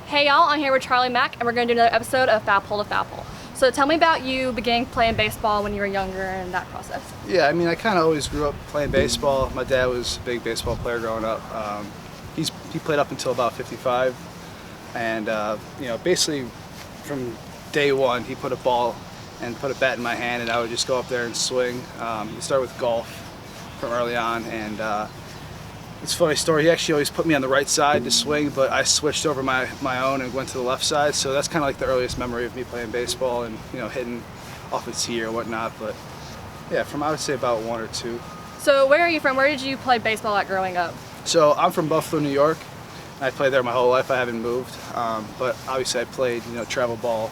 Hey y'all, I'm here with Charlie Mack and we're going to do another episode of Foul Pole to Foul Pole. So tell me about you beginning playing baseball when you were younger and that process. Yeah, I mean, I kind of always grew up playing baseball. My dad was a big baseball player growing up. He played up until about 55, and basically from day one, he put a ball and put a bat in my hand, and I would just go up there and swing. He started with golf from early on, and it's a funny story. He actually always put me on the right side to swing, but I switched over my own and went to the left side. So that's kind of like the earliest memory of me playing baseball and hitting off a tee or whatnot. But yeah, from I would say about 1 or 2. So where are you from? Where did you play baseball at growing up? So I'm from Buffalo, New York. I played there my whole life. I haven't moved, but obviously I played travel ball,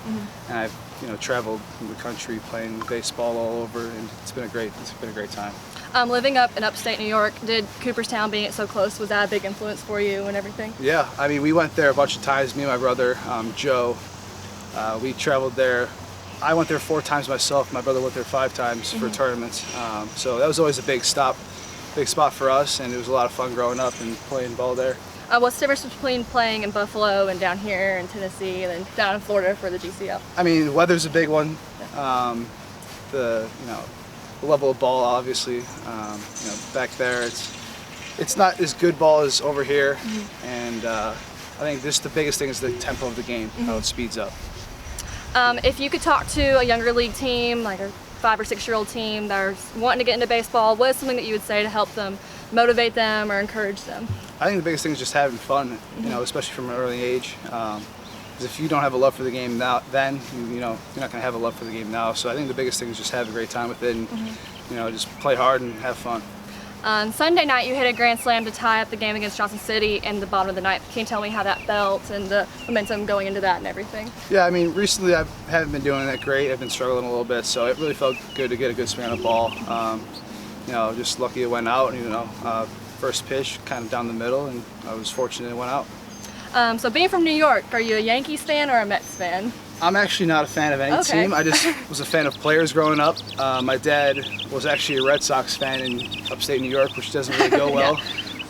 and I've traveled the country playing baseball all over, and it's been a great time. Living up in upstate New York, did Cooperstown being so close, was that a big influence for you and everything? Yeah, I mean, we went there a bunch of times, me and my brother, Joe. We traveled there. I went there 4 times myself. My brother went there 5 times for tournaments. So that was always a big spot for us, and it was a lot of fun growing up and playing ball there. What's the difference between playing in Buffalo and down here in Tennessee and then down in Florida for the GCL? I mean, weather's a big one. The level of ball, obviously, back there, it's not as good ball as over here, and I think the biggest thing is the tempo of the game, how it speeds up. If you could talk to a younger league team, like a 5 or 6-year-old team that are wanting to get into baseball, what is something that you would say to help them motivate them or encourage them? I think the biggest thing is just having fun, especially from an early age. Because if you don't have a love for the game now, then you're not going to have a love for the game now. So I think the biggest thing is just have a great time with it, and just play hard and have fun. On Sunday night, you hit a grand slam to tie up the game against Johnson City in the bottom of the ninth. Can you tell me how that felt and the momentum going into that and everything? Yeah, I mean, recently I haven't been doing that great. I've been struggling a little bit, so it really felt good to get a good swing on the ball. Just lucky it went out. First pitch kind of down the middle, and I was fortunate it went out. So being from New York, are you a Yankees fan or a Mets fan? I'm actually not a fan of any team. I just was a fan of players growing up. My dad was actually a Red Sox fan in upstate New York, which doesn't really go well.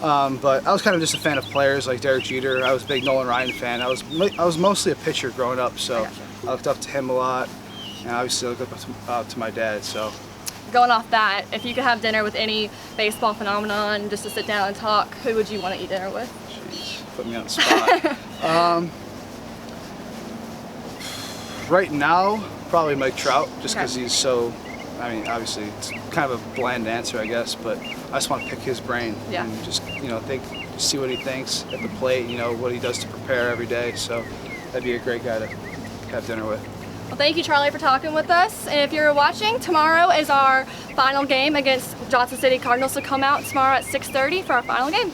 But I was kind of just a fan of players like Derek Jeter. I was a big Nolan Ryan fan. I was mostly a pitcher growing up, so I looked up to him a lot, and obviously I looked up to my dad. So. Going off that, if you could have dinner with any baseball phenomenon just to sit down and talk, who would you want to eat dinner with? Jeez, put me on the spot. Right now, probably Mike Trout, just because he's so, obviously it's kind of a bland answer, I guess, but I just want to pick his brain and just, see what he thinks at the plate, what he does to prepare every day. So that'd be a great guy to have dinner with. Well, thank you, Charlie, for talking with us. And if you're watching, tomorrow is our final game against Johnson City Cardinals, so come out tomorrow at 6:30 for our final game.